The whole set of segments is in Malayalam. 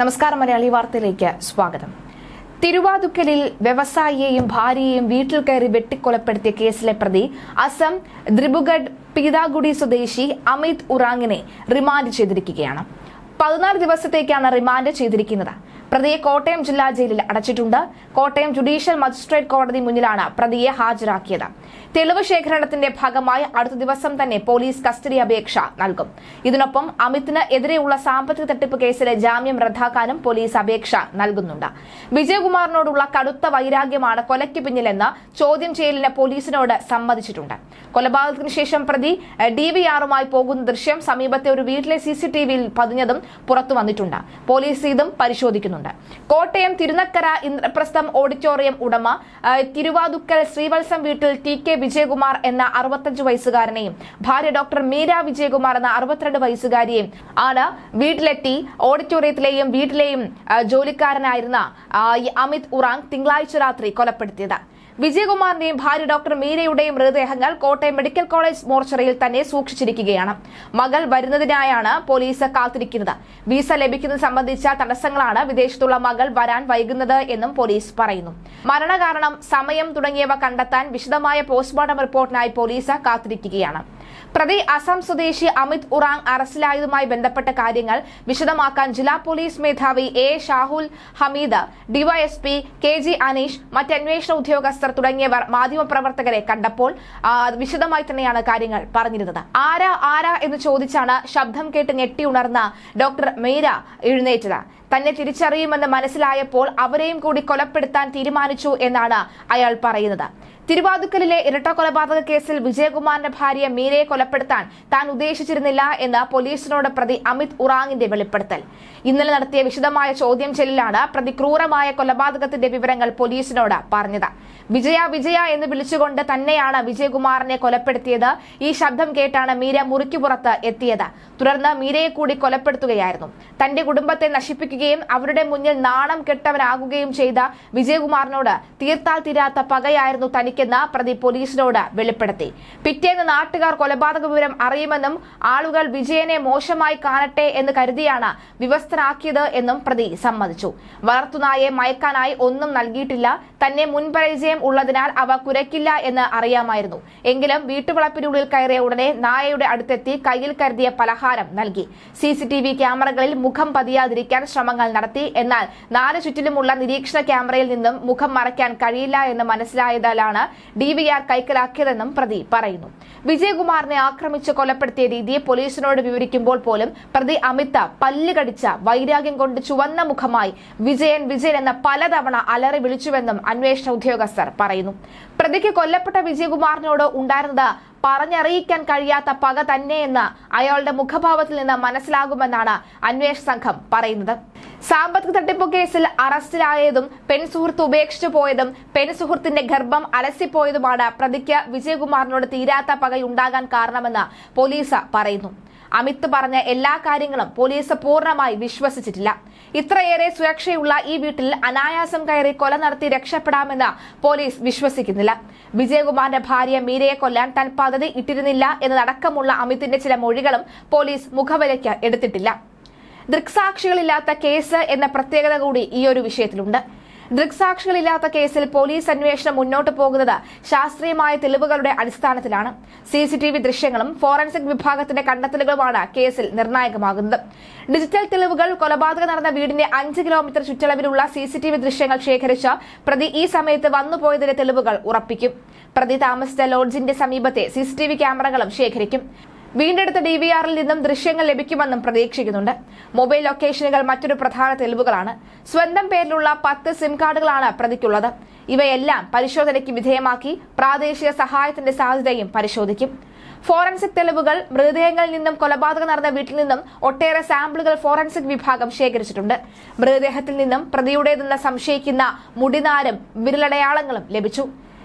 നമസ്കാരം, മലയാളി വാർത്തയിലേക്ക് സ്വാഗതം. തിരുവാതുക്കലിൽ വ്യവസായിയെയും ഭാര്യയെയും വീട്ടിൽ കയറി വെട്ടിക്കൊലപ്പെടുത്തിയ കേസിലെ പ്രതി അസം ദ്രിബുഗഡ് പീതാഗുഡി സ്വദേശി അമിത് ഉറാങ്ങിനെ റിമാൻഡ് ചെയ്തിരിക്കുകയാണ്. 14 ദിവസത്തേക്കാണ് റിമാൻഡ് ചെയ്തിരിക്കുന്നത്. പ്രതിയെ കോട്ടയം ജില്ലാ ജയിലിൽ അടച്ചിട്ടുണ്ട്. കോട്ടയം ജുഡീഷ്യൽ മജിസ്ട്രേറ്റ് കോടതി മുന്നിലാണ് പ്രതിയെ ഹാജരാക്കിയത്. തെളിവ് ശേഖരണത്തിന്റെ ഭാഗമായി അടുത്ത ദിവസം തന്നെ പോലീസ് കസ്റ്റഡി അപേക്ഷ നൽകും. ഇതിനൊപ്പം അമിതിന് എതിരെയുള്ള സാമ്പത്തിക തട്ടിപ്പ് കേസിലെ ജാമ്യം റദ്ദാക്കാനും പോലീസ് അപേക്ഷ നൽകുന്നുണ്ട്. വിജയകുമാറിനോടുള്ള കടുത്ത വൈരാഗ്യമാണ് കൊലയ്ക്ക് പിന്നിലെന്ന് ചോദ്യം ചെയ്യലിന് പോലീസിനോട് സമ്മതിച്ചിട്ടുണ്ട്. കൊലപാതകത്തിന് ശേഷം പ്രതി DVRുമായി പോകുന്ന ദൃശ്യം സമീപത്തെ ഒരു വീട്ടിലെ CCTVയിൽ പതിഞ്ഞതും പുറത്തു വന്നിട്ടുണ്ട്. പോലീസ് ഇതും പരിശോധിക്കുന്നുണ്ട്. കോട്ടയം തിരുനക്കര ഇന്ദ്രപ്രസ്ഥം ഓഡിറ്റോറിയം ഉടമ തിരുവാതുക്കൽ ശ്രീവത്സം വീട്ടിൽ TK വിജയകുമാർ എന്ന 65 വയസ്സുകാരനെയും ഭാര്യ ഡോക്ടർ മീര വിജയകുമാർ എന്ന 62 വയസ്സുകാരിയെയും ആണ് വീട്ടിലെത്തി ഓഡിറ്റോറിയത്തിലെയും വീട്ടിലെയും ജോലിക്കാരനായിരുന്ന അമിത് ഉറാങ് തിങ്കളാഴ്ച രാത്രി കൊലപ്പെടുത്തിയത്. വിജയകുമാറിന്റെയും ഭാര്യ ഡോക്ടർ മീരയുടെയും മൃതദേഹങ്ങൾ കോട്ടയം മെഡിക്കൽ കോളേജ് മോർച്ചറിയിൽ തന്നെ സൂക്ഷിച്ചിരിക്കുകയാണ്. മകൾ വരുന്നതിനായാണ് പോലീസ് കാത്തിരിക്കുന്നത്. വിസ ലഭിക്കുന്നത് സംബന്ധിച്ച തടസ്സങ്ങളാണ് വിദേശത്തുള്ള മകൾ വരാൻ വൈകുന്നത് എന്നും പോലീസ് പറയുന്നു. മരണകാരണം, സമയം തുടങ്ങിയവ കണ്ടെത്താൻ വിശദമായ പോസ്റ്റ്മോർട്ടം റിപ്പോർട്ടിനായി പോലീസ് കാത്തിരിക്കുകയാണ്. പ്രതി അസം സ്വദേശി അമിത് ഉറാങ് അറസ്റ്റിലായതുമായി ബന്ധപ്പെട്ട കാര്യങ്ങൾ വിശദമാക്കാൻ ജില്ലാ പോലീസ് മേധാവി A. Shahul Hameed, DYSP KG Aneesh, മറ്റ് അന്വേഷണ ഉദ്യോഗസ്ഥർ തുടങ്ങിയവർ മാധ്യമപ്രവർത്തകരെ കണ്ടപ്പോൾ വിശദമായി തന്നെയാണ് കാര്യങ്ങൾ പറഞ്ഞിരുന്നത്. ആരാ എന്ന് ചോദിച്ചാണ് ശബ്ദം കേട്ട് ഞെട്ടിയുണർന്ന ഡോക്ടർ മീര എഴുന്നേറ്റത്. തന്നെ തിരിച്ചറിയുമെന്ന് മനസ്സിലായപ്പോൾ അവരെയും കൂടി കൊലപ്പെടുത്താൻ തീരുമാനിച്ചു എന്നാണ് അയാൾ പറയുന്നത്. തിരുവാതുക്കലിലെ ഇരട്ട കൊലപാതക കേസിൽ വിജയകുമാറിന്റെ ഭാര്യ മീരയെ കൊലപ്പെടുത്താൻ താൻ ഉദ്ദേശിച്ചിരുന്നില്ല എന്ന് പോലീസിനോട് പ്രതി അമിത് ഉറാങ്ങിന്റെ വെളിപ്പെടുത്തൽ. ഇന്നലെ നടത്തിയ വിശദമായ ചോദ്യം ചെയ്യലിലാണ് പ്രതി ക്രൂരമായ കൊലപാതകത്തിന്റെ വിവരങ്ങൾ പോലീസിനോട് പറഞ്ഞത്. വിജയ എന്ന് വിളിച്ചുകൊണ്ട് തന്നെയാണ് വിജയകുമാറിനെ കൊലപ്പെടുത്തിയത്. ഈ ശബ്ദം കേട്ടാണ് മീര മുറിക്കുപുറത്ത് എത്തിയത്. തുടർന്ന് മീരയെ കൂടി കൊലപ്പെടുത്തുകയായിരുന്നു. തന്റെ കുടുംബത്തെ നശിപ്പിക്കുകയും അവരുടെ മുന്നിൽ നാണം കെട്ടവനാകുകയും ചെയ്ത വിജയകുമാറിനോട് തീർത്താൽ തീരാത്ത പകയായിരുന്നു തനിക്കെന്ന് പ്രതി പോലീസിനോട് വെളിപ്പെടുത്തി. പിറ്റേന്ന് നാട്ടുകാർ കൊലപാതക വിവരം അറിയുമെന്നും ആളുകൾ വിജയനെ മോശമായി കാണട്ടെ എന്ന് കരുതിയാണ് വിവസ്ത്രനാക്കിയത് എന്നും പ്രതി സമ്മതിച്ചു. വളർത്തുനായെ മയക്കാനായി ഒന്നും നൽകിയിട്ടില്ല. തന്നെ മുൻപരിചയം ഉള്ളതിനാൽ അവ കുരയ്ക്കില്ല എന്ന് അറിയാമായിരുന്നു. എങ്കിലും വീട്ടുവളപ്പിനുള്ളിൽ കയറിയ ഉടനെ നായയുടെ അടുത്തെത്തി കയ്യിൽ കരുതിയ പലഹാരം നൽകി. CCTV ക്യാമറകളിൽ മുഖം പതിയാതിരിക്കാൻ ശ്രമങ്ങൾ നടത്തി. എന്നാൽ 4 ചുറ്റിലുമുള്ള നിരീക്ഷണ ക്യാമറയിൽ നിന്നും മുഖം മറയ്ക്കാൻ കഴിയില്ല എന്ന് മനസ്സിലായതിലാണ് DVR കൈക്കലാക്കിയതെന്നും പ്രതി പറയുന്നു. വിജയകുമാറിനെ ആക്രമിച്ച് കൊലപ്പെടുത്തിയ രീതിയെ പോലീസിനോട് വിവരിക്കുമ്പോൾ പോലും പ്രതി അമിത് പല്ല് കടിച്ച വൈരാഗ്യം കൊണ്ട് ചുവന്ന മുഖമായി വിജയൻ എന്ന പലതവണ അലറി വിളിച്ചുവെന്നും അന്വേഷണ ഉദ്യോഗസ്ഥർ പറയുന്നു. പ്രതിക്ക് കൊല്ലപ്പെട്ട വിജയകുമാറിനോട് ഉണ്ടായിരുന്നത് പറഞ്ഞറിയിക്കാൻ കഴിയാത്ത പക തന്നെയെന്ന് അയാളുടെ മുഖഭാവത്തിൽ നിന്ന് മനസ്സിലാകുമെന്നാണ് അന്വേഷണ സംഘം പറയുന്നത്. സാമ്പത്തിക തട്ടിപ്പ് കേസിൽ അറസ്റ്റിലായതും പെൺസുഹൃത്ത് ഉപേക്ഷിച്ചു പോയതും പെൺസുഹൃത്തിന്റെ ഗർഭം അലസിപ്പോയതുമാണ് പ്രതിക്ക് വിജയകുമാറിനോട് തീരാത്ത പകയുണ്ടാകാൻ കാരണമെന്ന് പോലീസ് പറയുന്നു. അമിത് പറഞ്ഞ എല്ലാ കാര്യങ്ങളും പോലീസ് പൂർണ്ണമായി വിശ്വസിച്ചിട്ടില്ല. ഇത്രയേറെ സുരക്ഷയുള്ള ഈ വീട്ടിൽ അനായാസം കയറി കൊല നടത്തി രക്ഷപ്പെടാമെന്ന് പോലീസ് വിശ്വസിക്കുന്നില്ല. വിജയകുമാറിന്റെ ഭാര്യ മീരയെ കൊല്ലാൻ താൻ പദ്ധതി ഇട്ടിരുന്നില്ല എന്നതടക്കമുള്ള അമിതിന്റെ ചില മൊഴികളും പോലീസ് മുഖവിലയ്ക്ക് എടുത്തിട്ടില്ല. ദൃക്സാക്ഷികളില്ലാത്ത കേസ് എന്ന പ്രത്യേകത കൂടി ഈ ഒരു വിഷയത്തിലുണ്ട്. ദൃക്സാക്ഷികളില്ലാത്ത കേസിൽ പോലീസ് അന്വേഷണം മുന്നോട്ട് പോകുന്നത് ശാസ്ത്രീയമായ തെളിവുകളുടെ അടിസ്ഥാനത്തിലാണ്. CCTV ദൃശ്യങ്ങളും ഫോറൻസിക് വിഭാഗത്തിന്റെ കണ്ടെത്തലുകളുമാണ് കേസിൽ നിർണായകമാകുന്നത്. ഡിജിറ്റൽ തെളിവുകൾ കൊലപാതകം നടന്ന വീടിന്റെ 5 കിലോമീറ്റർ ചുറ്റളവിലുള്ള CCTV ദൃശ്യങ്ങൾ ശേഖരിച്ച പ്രതി ഈ സമയത്ത് വന്നുപോയതിന്റെ തെളിവുകൾ ഉറപ്പിക്കും. പ്രതി താമസിച്ച ലോഡ്ജിന്റെ സമീപത്തെ CCTV ക്യാമറകളും ശേഖരിക്കും. വീണ്ടെടുത്ത DVRൽ നിന്നും ദൃശ്യങ്ങൾ ലഭിക്കുമെന്നും പ്രതീക്ഷിക്കുന്നുണ്ട്. മൊബൈൽ ലൊക്കേഷനുകൾ മറ്റൊരു പ്രധാന തെളിവുകളാണ്. സ്വന്തം പേരിലുള്ള 10 SIM കാർഡുകളാണ് പ്രതിക്കുള്ളത്. ഇവയെല്ലാം പരിശോധനയ്ക്ക് വിധേയമാക്കി പ്രാദേശിക സഹായത്തിന്റെ സാധ്യതയും പരിശോധിക്കും. ഫോറൻസിക് തെളിവുകൾ, മൃതദേഹങ്ങളിൽ നിന്നും കൊലപാതകം നടന്ന വീട്ടിൽ നിന്നും ഒട്ടേറെ സാമ്പിളുകൾ ഫോറൻസിക് വിഭാഗം ശേഖരിച്ചിട്ടുണ്ട്. മൃതദേഹത്തിൽ നിന്നും പ്രതിയുടേതെന്ന് സംശയിക്കുന്ന മുടിനാരും വിരലടയാളങ്ങളും ലഭിച്ചു.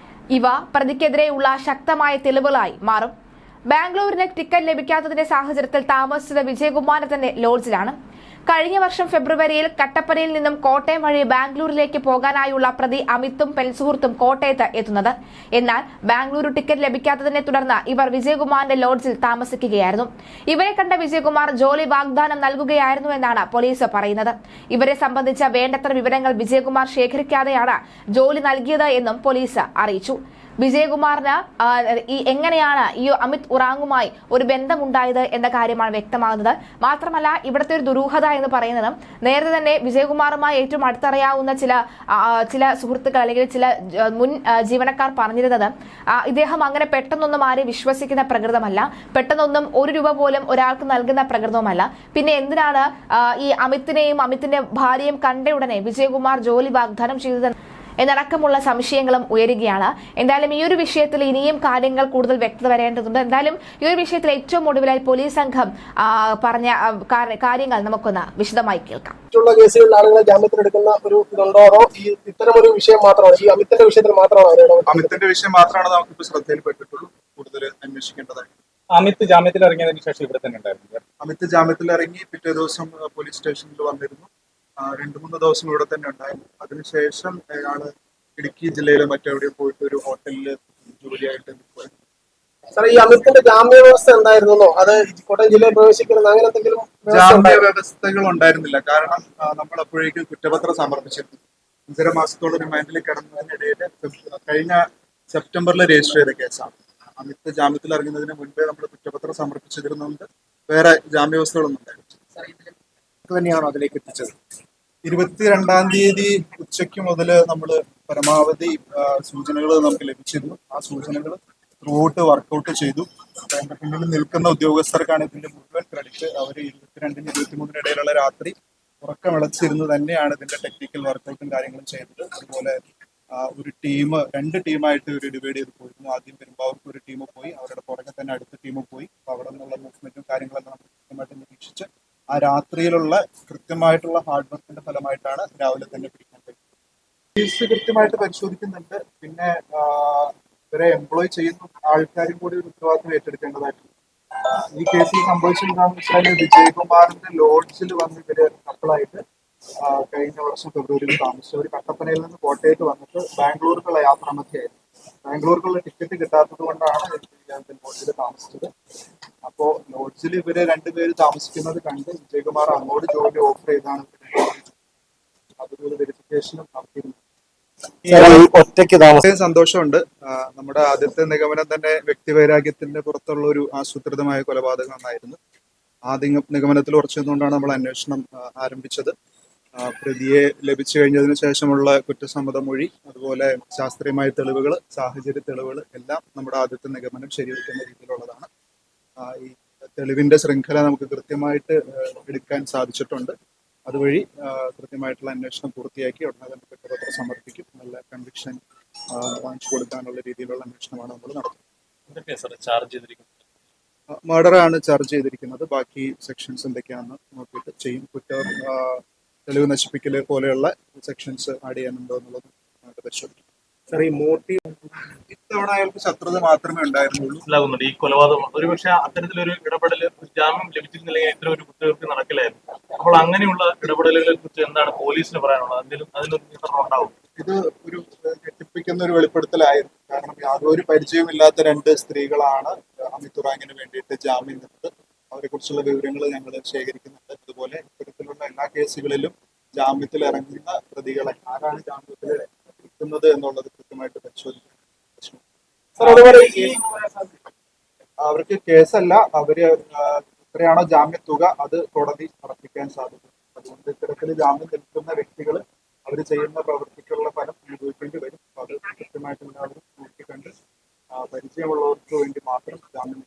ഇവ പ്രതിക്കെതിരെയുള്ള ശക്തമായ തെളിവുകളായി മാറും. ബാംഗ്ലൂരിന് ടിക്കറ്റ് ലഭിക്കാത്തതിന്റെ സാഹചര്യത്തിൽ താമസിച്ചത് വിജയകുമാറിന്റെ തന്നെ ലോഡ്ജിലാണ്. കഴിഞ്ഞ വർഷം ഫെബ്രുവരിയിൽ കട്ടപ്പനയിൽ നിന്നും കോട്ടയം വഴി ബാംഗ്ലൂരിലേക്ക് പോകാനായുള്ള പ്രതി അമിതും പെൺസുഹൃത്തും കോട്ടയത്ത് എത്തുന്നത്. എന്നാൽ ബാംഗ്ലൂരു ടിക്കറ്റ് ലഭിക്കാത്തതിനെ തുടർന്ന് ഇവർ വിജയകുമാറിന്റെ ലോഡ്ജിൽ താമസിക്കുകയായിരുന്നു. ഇവരെ കണ്ട വിജയകുമാർ ജോലി വാഗ്ദാനം നൽകുകയായിരുന്നു എന്നാണ് പോലീസ് പറയുന്നത്. ഇവരെ സംബന്ധിച്ച വേണ്ടത്ര വിവരങ്ങൾ വിജയകുമാർ ശേഖരിക്കാതെയാണ് ജോലി നൽകിയത് എന്നും പോലീസ് അറിയിച്ചു. വിജയകുമാറിന് എങ്ങനെയാണ് ഈ അമിത് ഉറാങ്ങുമായി ഒരു ബന്ധമുണ്ടായത് എന്ന കാര്യമാണ് വ്യക്തമാകുന്നത്. മാത്രമല്ല ഇവിടുത്തെ ഒരു ദുരൂഹത എന്ന് പറയുന്നത്, നേരത്തെ തന്നെ വിജയകുമാറുമായി ഏറ്റവും അടുത്തറിയാവുന്ന ചില സുഹൃത്തുക്കൾ അല്ലെങ്കിൽ ചില മുൻ ജീവനക്കാർ പറഞ്ഞിരുന്നത്, ഇദ്ദേഹം അങ്ങനെ പെട്ടെന്നൊന്നും ആരെയും വിശ്വസിക്കുന്ന പ്രകൃതമല്ല, പെട്ടെന്നൊന്നും ഒരു രൂപ പോലും ഒരാൾക്ക് നൽകുന്ന പ്രകൃതവുമല്ല. പിന്നെ എന്തിനാണ് ഈ അമിത്തിനെയും അമിത്തിന്റെ ഭാര്യയും കണ്ട ഉടനെ വിജയകുമാർ ജോലി വാഗ്ദാനം ചെയ്തത് എന്നടക്കമുള്ള സംശയങ്ങളും ഉയരുകയാണ്. എന്തായാലും ഈ ഒരു വിഷയത്തിൽ ഇനിയും കാര്യങ്ങൾ കൂടുതൽ വ്യക്തത വരേണ്ടതുണ്ട്. എന്തായാലും ഈ ഒരു വിഷയത്തിൽ ഏറ്റവും ഒടുവിലായി പോലീസ് സംഘം പറഞ്ഞ കാര്യങ്ങൾ നമുക്കൊന്ന് വിശദമായി കേൾക്കാം. കേസുകളിൽ ആളുകളെ ജാമ്യത്തിലെടുക്കുന്ന ഒരു ഇതുണ്ടോ, ഇത്തരം ഒരു വിഷയം മാത്രമാണ് ഈ അമിത്തിന്റെ വിഷയത്തിൽ മാത്രമാണ്? അമിത്തിന്റെ വിഷയം മാത്രമാണ് നമുക്കിപ്പോൾ ശ്രദ്ധയിൽപ്പെട്ടിട്ടുള്ളൂ. കൂടുതൽ അന്വേഷിക്കേണ്ടതായിട്ട്. അമിത് ജാമ്യത്തിൽ ഇറങ്ങിയതിന് ശേഷം ഇവിടെ തന്നെ ഉണ്ടായിരുന്നു. അമിത് ജാമ്യത്തിൽ ഇറങ്ങി പിറ്റേ ദിവസം പോലീസ് സ്റ്റേഷനിൽ വന്നിരുന്നു. 2-3 ദിവസം ഇവിടെ തന്നെ ഉണ്ടായിരുന്നു. അതിനുശേഷം അയാള് ഇടുക്കി ജില്ലയിലെ മറ്റെവിടെയോ പോയിട്ട് ഒരു ഹോട്ടലിൽ ജോലിയായിട്ട് പോയി. സാർ, ഈ അമിത്തിന്റെ ജാമ്യ വ്യവസ്ഥ എന്തായിരുന്നോ? അത് കോട്ടയം ജില്ലയിൽ പ്രവേശിക്കുന്നത് അങ്ങനെ എന്തെങ്കിലും ജാമ്യ വ്യവസ്ഥകൾ ഉണ്ടായിരുന്നില്ല. കാരണം നമ്മൾ അപ്പോഴേക്കും കുറ്റപത്രം സമർപ്പിച്ചിരുന്നു. 5.5 മാസത്തോളം റിമാൻഡിൽ കിടന്നതിനിടയിൽ കഴിഞ്ഞ സെപ്റ്റംബറിൽ രജിസ്റ്റർ ചെയ്ത കേസാണ്. അമിത് ജാമ്യത്തിൽ ഇറങ്ങുന്നതിന് മുൻപേ നമ്മൾ കുറ്റപത്രം സമർപ്പിച്ചിരുന്നുണ്ട്. വേറെ ജാമ്യവ്യവസ്ഥകളൊന്നും ഉണ്ടായിരുന്നു. തന്നെയാണോ അതിലേക്ക് എത്തിച്ചത്? 22-ാം തീയതി ഉച്ചയ്ക്ക് മുതൽ നമ്മൾ പരമാവധി സൂചനകൾ നമുക്ക് ലഭിച്ചിരുന്നു. ആ സൂചനകൾ ത്രൂഔട്ട് വർക്കൗട്ട് ചെയ്തു. അതിന്റെ പിന്നിൽ നിൽക്കുന്ന ഉദ്യോഗസ്ഥർക്കാണ് ഇതിന്റെ മുഴുവൻ ക്രെഡിറ്റ്. അവർ 22-നും 23-നും ഇടയിലുള്ള രാത്രി ഉറക്കമിളച്ചിരുന്ന് തന്നെയാണ് ഇതിന്റെ ടെക്നിക്കൽ വർക്കൗട്ടും കാര്യങ്ങളും ചെയ്തത്. അതുപോലെ ഒരു ടീം 2 ടീമായിട്ട് ഒരു ഡിവൈഡ് ചെയ്ത് പോയിരുന്നു. ആദ്യം പെരുമ്പാവൂർക്ക് ഒരു ടീം പോയി, അവരുടെ പുറകെ തന്നെ അടുത്ത ടീം പോയി. അപ്പോൾ അവിടെ നിന്നുള്ള മൂവ്മെന്റും കാര്യങ്ങളെല്ലാം നമ്മൾ കൃത്യമായിട്ട് നിരീക്ഷിച്ച് ആ രാത്രിയിലുള്ള കൃത്യമായിട്ടുള്ള ഹാർഡ് വർക്കിന്റെ ഫലമായിട്ടാണ് രാവിലെ തന്നെ പിടിക്കാൻ കഴിയുന്നത്. കേസ് കൃത്യമായിട്ട് പരിശോധിക്കുന്നുണ്ട്. പിന്നെ ഇവരെ എംപ്ലോയ് ചെയ്യുന്ന ആൾക്കാരും കൂടി ഒരു ഉത്തരവാദിത്വം ഏറ്റെടുക്കേണ്ടതായിട്ടുണ്ട്. ഈ കേസിൽ സംഭവിച്ചെന്താണെന്ന് വെച്ചാൽ, വിജയകുമാറിന്റെ ലോഡ്ജിൽ വന്ന് ഇവര് കപ്പിളായിട്ട് കഴിഞ്ഞ വർഷം ഫെബ്രുവരിയിൽ താമസിച്ചു. അവർ കട്ടപ്പനയിൽ നിന്ന് കോട്ടയത്ത് വന്നിട്ട് ബാംഗ്ലൂർക്കുള്ള യാത്രാമധ്യയായിരുന്നു. ബാംഗ്ലൂർക്കുള്ള ടിക്കറ്റ് കിട്ടാത്തത് കൊണ്ടാണ് ലോഡ്ജിൽ താമസിച്ചത്. അപ്പോ ലോഡ്ജിൽ ഇവര് 2 പേര് താമസിക്കുന്നത് കണ്ട് വിജയകുമാർ അങ്ങോട്ട് ജോലി ഓഫർ ചെയ്താണ് അതൊരു വെരിഫിക്കേഷനും നടത്തിയിരുന്നു. ഒറ്റയ്ക്ക് താമസം സന്തോഷമുണ്ട്. നമ്മുടെ ആദ്യത്തെ നിഗമനം തന്നെ വ്യക്തിവൈരാഗ്യത്തിന്റെ പുറത്തുള്ള ഒരു ആസൂത്രിതമായ കൊലപാതകമായിരുന്നു. ആദ്യ നിഗമനത്തിൽ ഉറച്ചു നിന്നുകൊണ്ടാണ് നമ്മൾ അന്വേഷണം ആരംഭിച്ചത്. പ്രതിയെ ലഭിച്ചു കഴിഞ്ഞതിന് ശേഷമുള്ള കുറ്റസമ്മത മൊഴി, അതുപോലെ ശാസ്ത്രീയമായ തെളിവുകൾ, സാഹചര്യ തെളിവുകൾ എല്ലാം നമ്മുടെ ആദ്യത്തെ നിഗമനം ശരിവെക്കുന്ന രീതിയിലുള്ളതാണ്. ഈ തെളിവിന്റെ ശൃംഖല നമുക്ക് കൃത്യമായിട്ട് എടുക്കാൻ സാധിച്ചിട്ടുണ്ട്. അതുവഴി കൃത്യമായിട്ടുള്ള അന്വേഷണം പൂർത്തിയാക്കി ഉടനെ തന്നെ കുറ്റപത്രം സമർപ്പിക്കും. നല്ല കൺവിക്ഷൻ വാങ്ങിച്ചു കൊടുക്കാനുള്ള രീതിയിലുള്ള അന്വേഷണമാണ് നമ്മൾ നടത്തുന്നത്. മർഡറാണ് ചാർജ് ചെയ്തിരിക്കുന്നത്. ബാക്കി സെക്ഷൻസ് എന്തൊക്കെയാണെന്ന് നോക്കിയിട്ട് ചെയ്യും. തെളിവ് നശിപ്പിക്കല് പോലെയുള്ള സെക്ഷൻസ് ആഡ് ചെയ്യാനുണ്ടോ എന്നുള്ളത് പരിശോധിക്കും. ഇത്തവണ അയാൾക്ക് ശത്രുത മാത്രമേ ഉണ്ടായിരുന്നുള്ളൂ. ഈ കൊലപാതകം ഒരുപക്ഷെ അത്തരത്തിലൊരു ഇടപെടൽ ജാമ്യം ലഭിച്ചിരുന്നില്ലെങ്കിൽ ഇത്ര ഒരു കുറ്റകൃത്യം നടക്കില്ലായിരുന്നു. അപ്പോൾ അങ്ങനെയുള്ള ഇടപെടലുകളെ കുറിച്ച് എന്താണ് പോലീസിന് പറയാനുള്ളത്? അതിലൊരു നിയന്ത്രണം ഉണ്ടാവും? ഇത് ഒരു ഞെട്ടിപ്പിക്കുന്ന ഒരു വെളിപ്പെടുത്തലായിരുന്നു. കാരണം യാതൊരു പരിചയമില്ലാത്ത 2 സ്ത്രീകളാണ് അമിത് ഉറാങ്ങിന് വേണ്ടിയിട്ട് ജാമ്യം നിന്നത്. അവരെ കുറിച്ചുള്ള വിവരങ്ങൾ ഞങ്ങൾ ശേഖരിക്കുന്നുണ്ട്. അതുപോലെ ഇത്തരത്തിലുള്ള എല്ലാ കേസുകളിലും ജാമ്യത്തിൽ ഇറങ്ങുന്ന പ്രതികളെ ആരാണ് ജാമ്യത്തിൽ എത്തുന്നത് എന്നുള്ളത് കൃത്യമായിട്ട് പരിശോധിക്കണം. അവർക്ക് കേസല്ല, എത്രയാണോ ജാമ്യ തുക അത് കോടതി അർപ്പിക്കാൻ സാധിക്കും. അതുകൊണ്ട് ഇത്തരത്തിൽ ജാമ്യം നിൽക്കുന്ന വ്യക്തികൾ അവർ ചെയ്യുന്ന പ്രവൃത്തിക്കുള്ള ഫലം അനുഭവിക്കേണ്ടി വരും. അത് കൃത്യമായിട്ട് എല്ലാവരും നോക്കിക്കണ്ട് പരിചയമുള്ളവർക്ക് വേണ്ടി മാത്രം ജാമ്യം